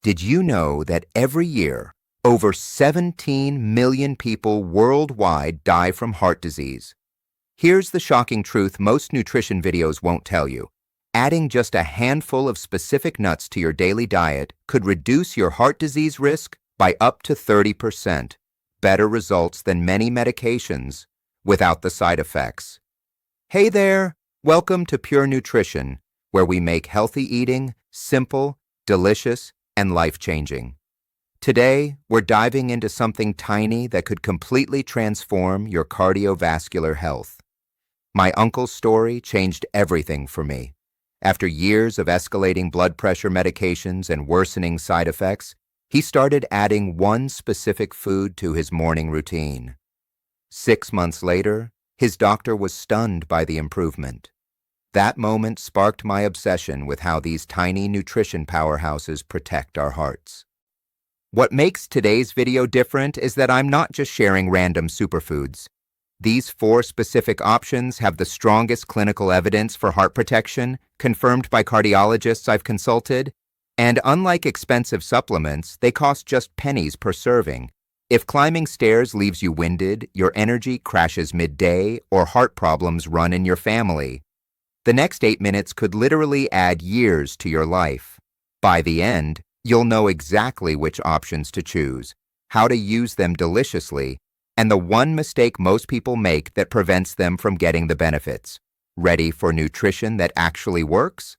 Did you know that every year, over 17 million people worldwide die from heart disease? Here's the shocking truth most nutrition videos won't tell you. Adding just a handful of specific nuts to your daily diet could reduce your heart disease risk by up to 30%. Better results than many medications without the side effects. Hey there! Welcome to PureNutrition, where we make healthy eating simple, delicious, and life-changing. Today, we're diving into something tiny that could completely transform your cardiovascular health. My uncle's story changed everything for me. After years of escalating blood pressure medications and worsening side effects, he started adding one specific food to his morning routine. 6 months later, his doctor was stunned by the improvement. That moment sparked my obsession with how these tiny nutrition powerhouses protect our hearts. What makes today's video different is that I'm not just sharing random superfoods. These 4 specific options have the strongest clinical evidence for heart protection, confirmed by cardiologists I've consulted, and unlike expensive supplements, they cost just pennies per serving. If climbing stairs leaves you winded, your energy crashes midday, or heart problems run in your family, the next 8 minutes could literally add years to your life. By the end, you'll know exactly which options to choose, how to use them deliciously, and the one mistake most people make that prevents them from getting the benefits. Ready for nutrition that actually works?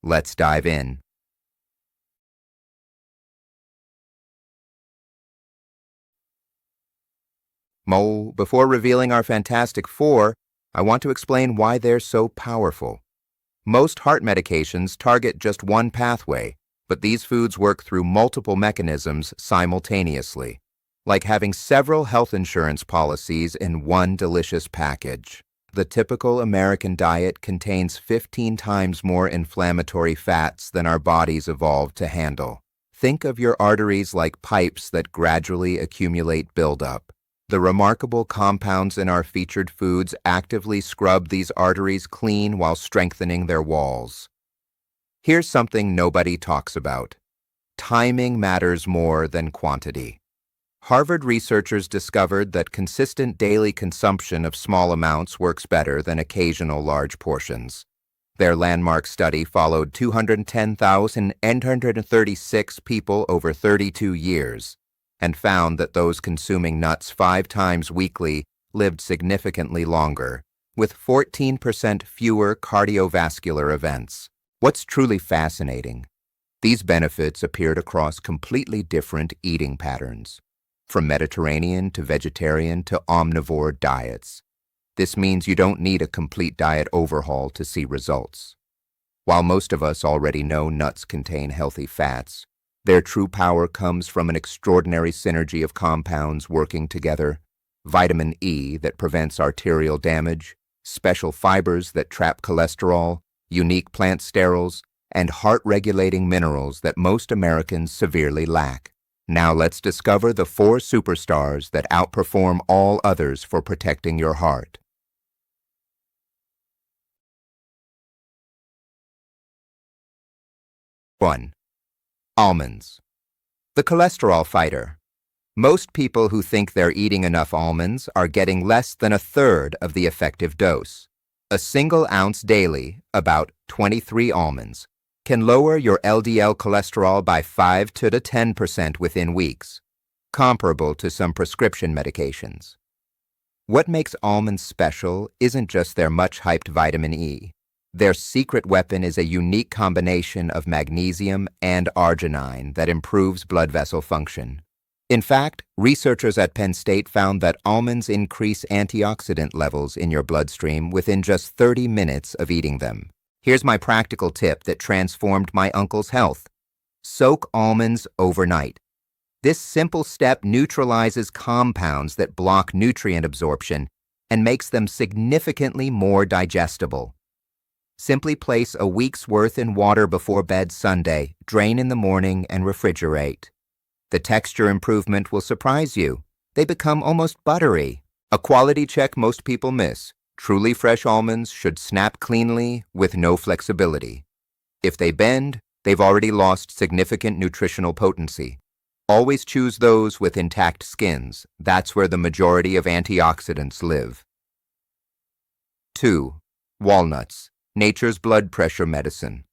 Let's dive in. Before revealing our fantastic 4, I want to explain why they're so powerful. Most heart medications target just one pathway, but these foods work through multiple mechanisms simultaneously, like having several health insurance policies in one delicious package. The typical American diet contains 15 times more inflammatory fats than our bodies evolved to handle. Think of your arteries like pipes that gradually accumulate buildup. The remarkable compounds in our featured foods actively scrub these arteries clean while strengthening their walls. Here's something nobody talks about. Timing matters more than quantity. Harvard researchers discovered that consistent daily consumption of small amounts works better than occasional large portions. Their landmark study followed 210,836 people over 32 years. And found that those consuming nuts 5 times weekly lived significantly longer, with 14% fewer cardiovascular events. What's truly fascinating? These benefits appeared across completely different eating patterns, from Mediterranean to vegetarian to omnivore diets. This means you don't need a complete diet overhaul to see results. While most of us already know nuts contain healthy fats, their true power comes from an extraordinary synergy of compounds working together: vitamin E that prevents arterial damage, special fibers that trap cholesterol, unique plant sterols, and heart-regulating minerals that most Americans severely lack. Now let's discover the 4 superstars that outperform all others for protecting your heart. 1. Almonds. The cholesterol fighter. Most people who think they're eating enough almonds are getting less than a third of the effective dose. A single ounce daily, about 23 almonds, can lower your LDL cholesterol by 5 to 10% within weeks, comparable to some prescription medications. What makes almonds special isn't just their much-hyped vitamin E. Their secret weapon is a unique combination of magnesium and arginine that improves blood vessel function. In fact, researchers at Penn State found that almonds increase antioxidant levels in your bloodstream within just 30 minutes of eating them. Here's my practical tip that transformed my uncle's health. Soak almonds overnight. This simple step neutralizes compounds that block nutrient absorption and makes them significantly more digestible. Simply place a week's worth in water before bed Sunday, drain in the morning, and refrigerate. The texture improvement will surprise you. They become almost buttery. A quality check most people miss. Truly fresh almonds should snap cleanly with no flexibility. If they bend, they've already lost significant nutritional potency. Always choose those with intact skins. That's where the majority of antioxidants live. 2. Walnuts, nature's blood pressure medicine.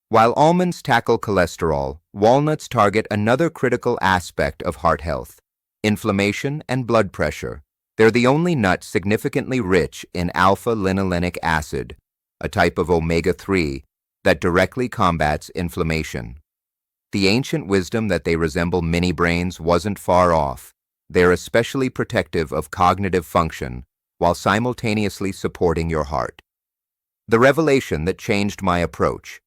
While almonds tackle cholesterol, walnuts target another critical aspect of heart health: inflammation and blood pressure. They're the only nut significantly rich in alpha-linolenic acid, a type of omega-3 that directly combats inflammation. The ancient wisdom that they resemble mini brains wasn't far off. They're especially protective of cognitive function while simultaneously supporting your heart. The revelation that changed my approach.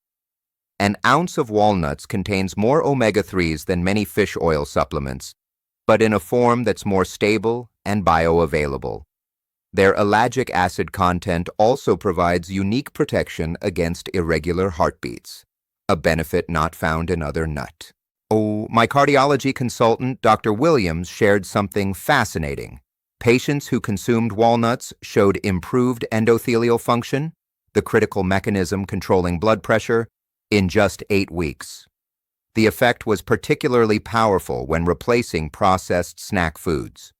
An ounce of walnuts contains more omega-3s than many fish oil supplements, but in a form that's more stable and bioavailable. Their ellagic acid content also provides unique protection against irregular heartbeats, a benefit not found in other nuts. Oh, my cardiology consultant, Dr. Williams, shared something fascinating. Patients who consumed walnuts showed improved endothelial function, the critical mechanism controlling blood pressure, in just 8 weeks. The effect was particularly powerful when replacing processed snack foods.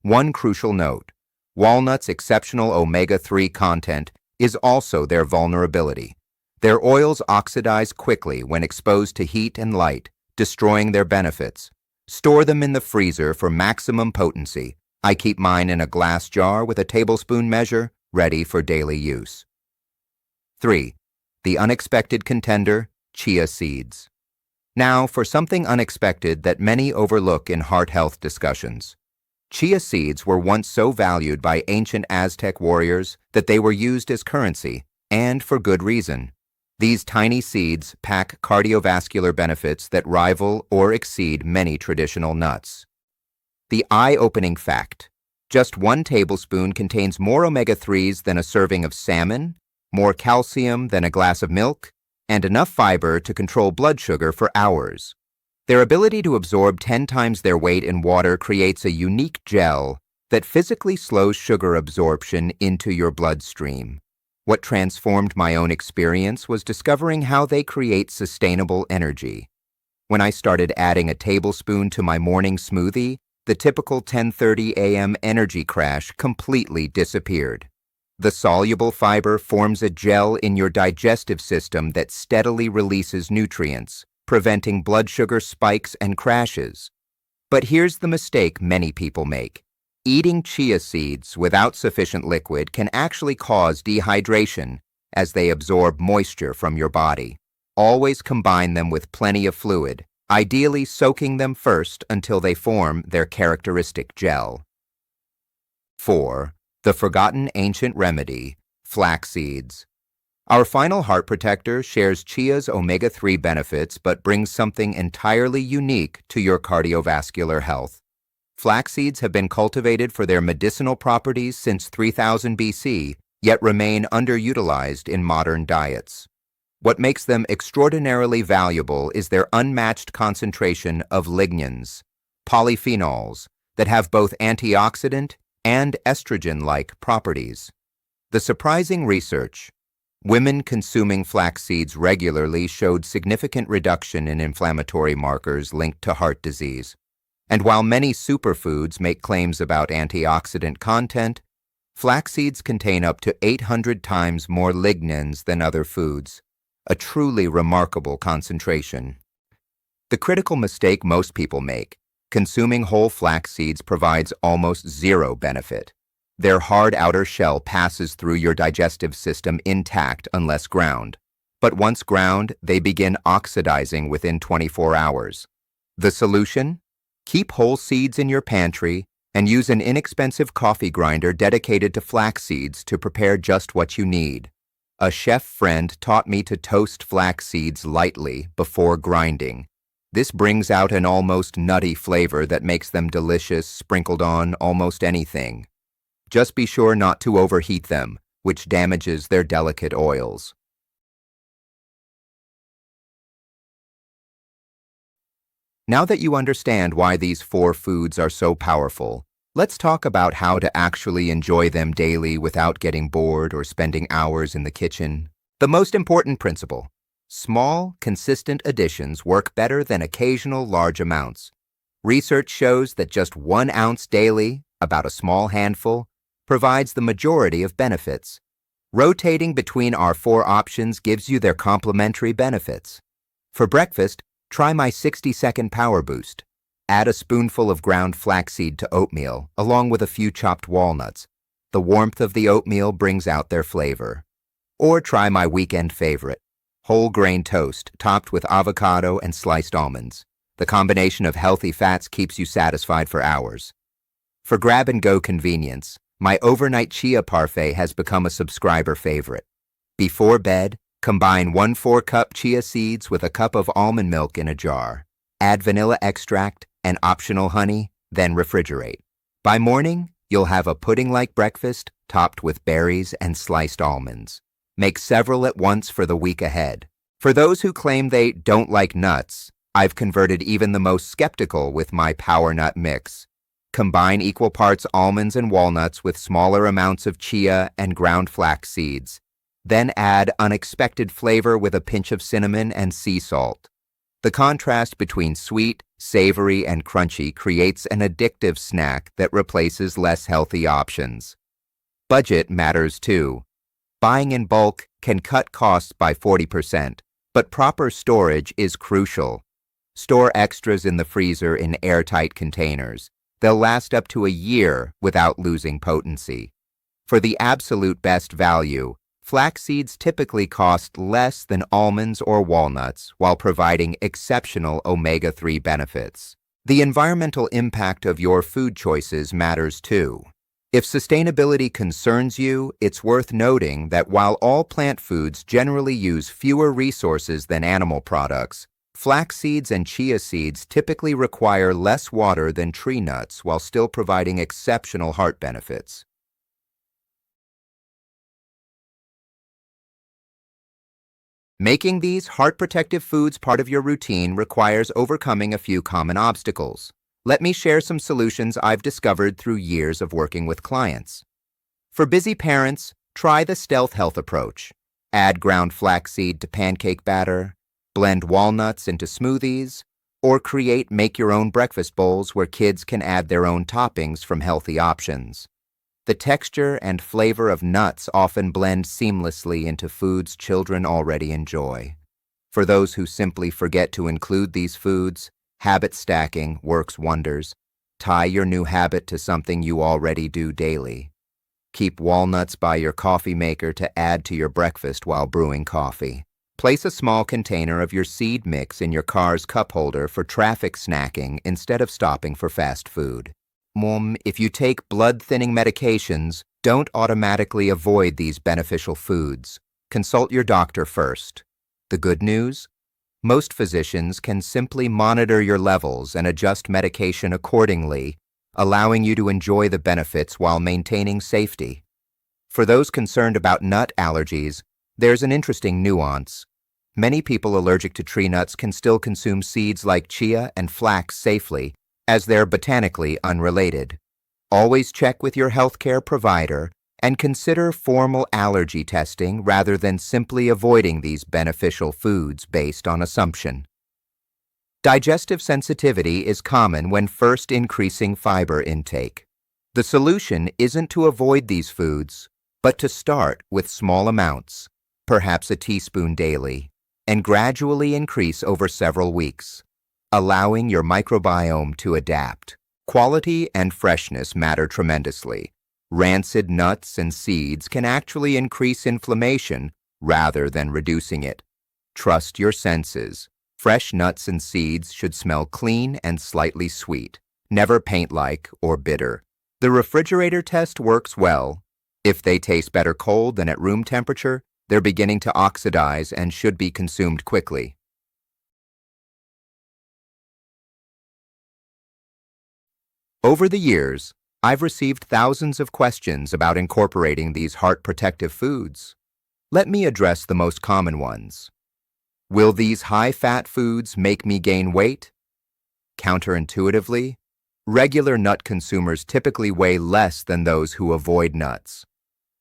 One crucial note: walnuts' exceptional omega-3 content is also their vulnerability. Their oils oxidize quickly when exposed to heat and light, destroying their benefits. Store them in the freezer for maximum potency. I keep mine in a glass jar with a tablespoon measure, ready for daily use. 3. The unexpected contender, chia seeds. Now, for something unexpected that many overlook in heart health discussions. Chia seeds were once so valued by ancient Aztec warriors that they were used as currency, and for good reason. These tiny seeds pack cardiovascular benefits that rival or exceed many traditional nuts. The eye-opening fact: just 1 tablespoon contains more omega-3s than a serving of salmon, more calcium than a glass of milk, and enough fiber to control blood sugar for hours. Their ability to absorb 10 times their weight in water creates a unique gel that physically slows sugar absorption into your bloodstream. What transformed my own experience was discovering how they create sustainable energy. When I started adding a tablespoon to my morning smoothie, the typical 10:30 a.m. energy crash completely disappeared. The soluble fiber forms a gel in your digestive system that steadily releases nutrients, preventing blood sugar spikes and crashes. But here's the mistake many people make. Eating chia seeds without sufficient liquid can actually cause dehydration as they absorb moisture from your body. Always combine them with plenty of fluid, ideally soaking them first until they form their characteristic gel. 4. The forgotten ancient remedy, flaxseeds. Our final heart protector shares chia's omega-3 benefits but brings something entirely unique to your cardiovascular health. Flax seeds have been cultivated for their medicinal properties since 3000 BC, yet remain underutilized in modern diets. What makes them extraordinarily valuable is their unmatched concentration of lignans, polyphenols, that have both antioxidant and estrogen-like properties. The surprising research: women consuming flax seeds regularly showed significant reduction in inflammatory markers linked to heart disease. And while many superfoods make claims about antioxidant content, flax seeds contain up to 800 times more lignans than other foods, a truly remarkable concentration. The critical mistake most people make: consuming whole flax seeds provides almost zero benefit. Their hard outer shell passes through your digestive system intact unless ground. But once ground, they begin oxidizing within 24 hours. The solution? Keep whole seeds in your pantry and use an inexpensive coffee grinder dedicated to flax seeds to prepare just what you need. A chef friend taught me to toast flax seeds lightly before grinding. This brings out an almost nutty flavor that makes them delicious sprinkled on almost anything. Just be sure not to overheat them, which damages their delicate oils. Now that you understand why these 4 foods are so powerful, let's talk about how to actually enjoy them daily without getting bored or spending hours in the kitchen. The most important principle: Small, consistent additions work better than occasional large amounts. Research shows that just 1 ounce daily, about a small handful, provides the majority of benefits. Rotating between our 4 options gives you their complementary benefits. For breakfast, try my 60-second power boost. Add a spoonful of ground flaxseed to oatmeal, along with a few chopped walnuts. The warmth of the oatmeal brings out their flavor. Or try my weekend favorite, whole grain toast topped with avocado and sliced almonds. The combination of healthy fats keeps you satisfied for hours. For grab-and-go convenience, my overnight chia parfait has become a subscriber favorite. Before bed, combine 1/4 cup chia seeds with a cup of almond milk in a jar. Add vanilla extract and optional honey, then refrigerate. By morning, you'll have a pudding-like breakfast topped with berries and sliced almonds. Make several at once for the week ahead. For those who claim they don't like nuts, I've converted even the most skeptical with my Power Nut Mix. Combine equal parts almonds and walnuts with smaller amounts of chia and ground flax seeds. Then add unexpected flavor with a pinch of cinnamon and sea salt. The contrast between sweet, savory, and crunchy creates an addictive snack that replaces less healthy options. Budget matters too. Buying in bulk can cut costs by 40%, but proper storage is crucial. Store extras in the freezer in airtight containers. They'll last up to a year without losing potency. For the absolute best value, flax seeds typically cost less than almonds or walnuts while providing exceptional omega-3 benefits. The environmental impact of your food choices matters too. If sustainability concerns you, it's worth noting that while all plant foods generally use fewer resources than animal products, flax seeds and chia seeds typically require less water than tree nuts while still providing exceptional heart benefits. Making these heart-protective foods part of your routine requires overcoming a few common obstacles. Let me share some solutions I've discovered through years of working with clients. For busy parents, try the stealth health approach. Add ground flaxseed to pancake batter, blend walnuts into smoothies, or create make-your-own breakfast bowls where kids can add their own toppings from healthy options. The texture and flavor of nuts often blend seamlessly into foods children already enjoy. For those who simply forget to include these foods, habit stacking works wonders. Tie your new habit to something you already do daily. Keep walnuts by your coffee maker to add to your breakfast while brewing coffee. Place a small container of your seed mix in your car's cup holder for traffic snacking instead of stopping for fast food. If you take blood-thinning medications, don't automatically avoid these beneficial foods. Consult your doctor first. The good news? Most physicians can simply monitor your levels and adjust medication accordingly, allowing you to enjoy the benefits while maintaining safety. For those concerned about nut allergies, there's an interesting nuance. Many people allergic to tree nuts can still consume seeds like chia and flax safely, as they're botanically unrelated. Always check with your healthcare provider and consider formal allergy testing rather than simply avoiding these beneficial foods based on assumption. Digestive sensitivity is common when first increasing fiber intake. The solution isn't to avoid these foods, but to start with small amounts, perhaps a teaspoon daily, and gradually increase over several weeks, allowing your microbiome to adapt. Quality and freshness matter tremendously. Rancid nuts and seeds can actually increase inflammation rather than reducing it. Trust your senses. Fresh nuts and seeds should smell clean and slightly sweet, never paint-like or bitter. The refrigerator test works well. If they taste better cold than at room temperature, they're beginning to oxidize and should be consumed quickly. Over the years, I've received thousands of questions about incorporating these heart-protective foods. Let me address the most common ones. Will these high-fat foods make me gain weight? Counterintuitively, regular nut consumers typically weigh less than those who avoid nuts.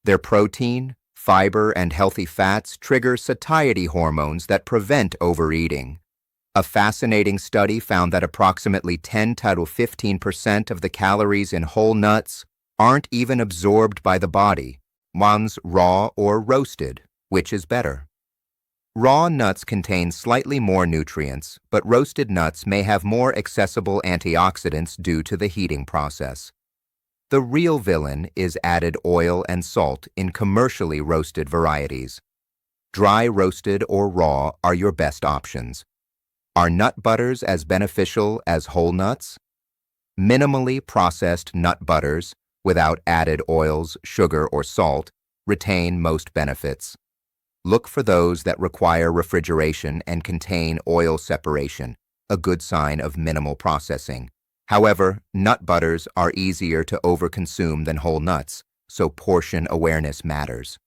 Their protein, Fiber and healthy fats trigger satiety hormones that prevent overeating. A fascinating study found that approximately 10 to 15% of the calories in whole nuts aren't even absorbed by the body. One's raw or roasted, which is better. Raw nuts contain slightly more nutrients, but roasted nuts may have more accessible antioxidants due to the heating process. The real villain is added oil and salt in commercially roasted varieties. Dry roasted or raw are your best options. Are nut butters as beneficial as whole nuts? Minimally processed nut butters, without added oils, sugar, or salt, retain most benefits. Look for those that require refrigeration and contain oil separation, a good sign of minimal processing. However, nut butters are easier to overconsume than whole nuts, so portion awareness matters.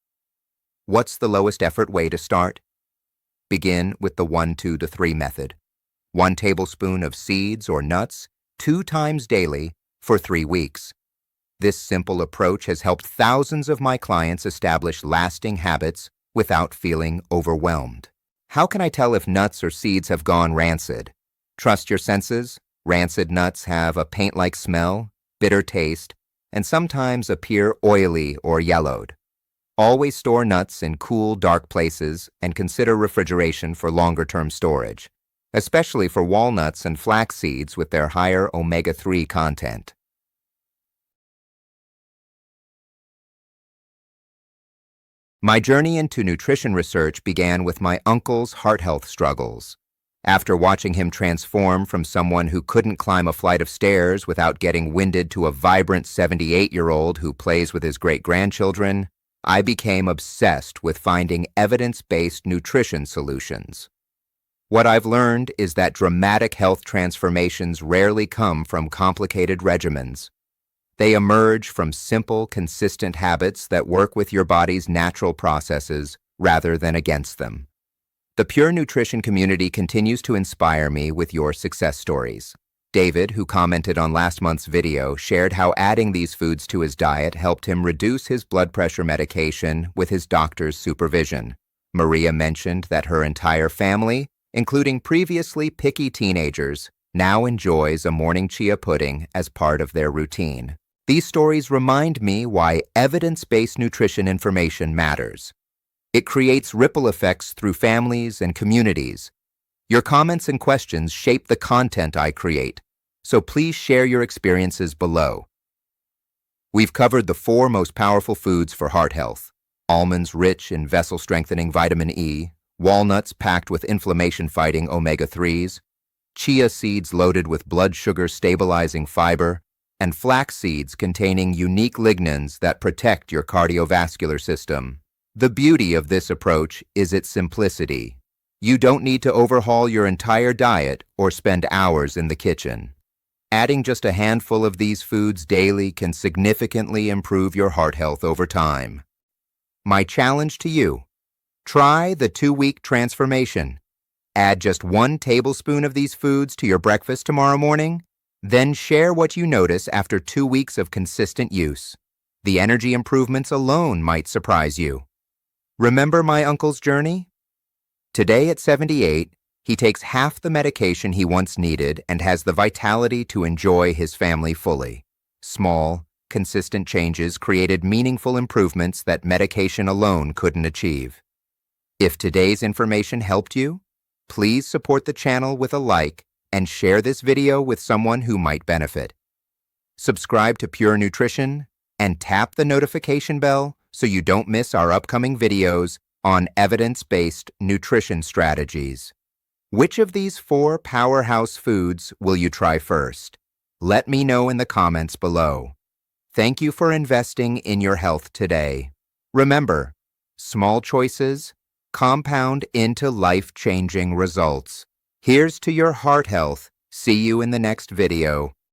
What's the lowest effort way to start? Begin with the 1, 2 to 3 method. 1 tablespoon of seeds or nuts 2 times daily for 3 weeks. This simple approach has helped thousands of my clients establish lasting habits without feeling overwhelmed. How can I tell if nuts or seeds have gone rancid? Trust your senses. Rancid nuts have a paint-like smell, bitter taste, and sometimes appear oily or yellowed. Always store nuts in cool, dark places and consider refrigeration for longer-term storage, especially for walnuts and flax seeds with their higher omega-3 content. My journey into nutrition research began with my uncle's heart health struggles. After watching him transform from someone who couldn't climb a flight of stairs without getting winded to a vibrant 78-year-old who plays with his great-grandchildren, I became obsessed with finding evidence-based nutrition solutions. What I've learned is that dramatic health transformations rarely come from complicated regimens. They emerge from simple, consistent habits that work with your body's natural processes rather than against them. The Pure Nutrition community continues to inspire me with your success stories. David, who commented on last month's video, shared how adding these foods to his diet helped him reduce his blood pressure medication with his doctor's supervision. Maria mentioned that her entire family, including previously picky teenagers, now enjoys a morning chia pudding as part of their routine. These stories remind me why evidence-based nutrition information matters. It creates ripple effects through families and communities. Your comments and questions shape the content I create, so please share your experiences below. We've covered the 4 most powerful foods for heart health: almonds rich in vessel-strengthening vitamin E, walnuts packed with inflammation-fighting omega-3s, chia seeds loaded with blood sugar-stabilizing fiber, and flax seeds containing unique lignans that protect your cardiovascular system. The beauty of this approach is its simplicity. You don't need to overhaul your entire diet or spend hours in the kitchen. Adding just a handful of these foods daily can significantly improve your heart health over time. My challenge to you: try the 2-week transformation. Add just 1 tablespoon of these foods to your breakfast tomorrow morning, then share what you notice after 2 weeks of consistent use. The energy improvements alone might surprise you. Remember my uncle's journey? Today at 78, he takes half the medication he once needed and has the vitality to enjoy his family fully. Small, consistent changes created meaningful improvements that medication alone couldn't achieve. If today's information helped you, please support the channel with a like and share this video with someone who might benefit. Subscribe to Pure Nutrition and tap the notification bell so you don't miss our upcoming videos on evidence-based nutrition strategies. Which of these 4 powerhouse foods will you try first? Let me know in the comments below. Thank you for investing in your health today. Remember, small choices compound into life-changing results. Here's to your heart health. See you in the next video.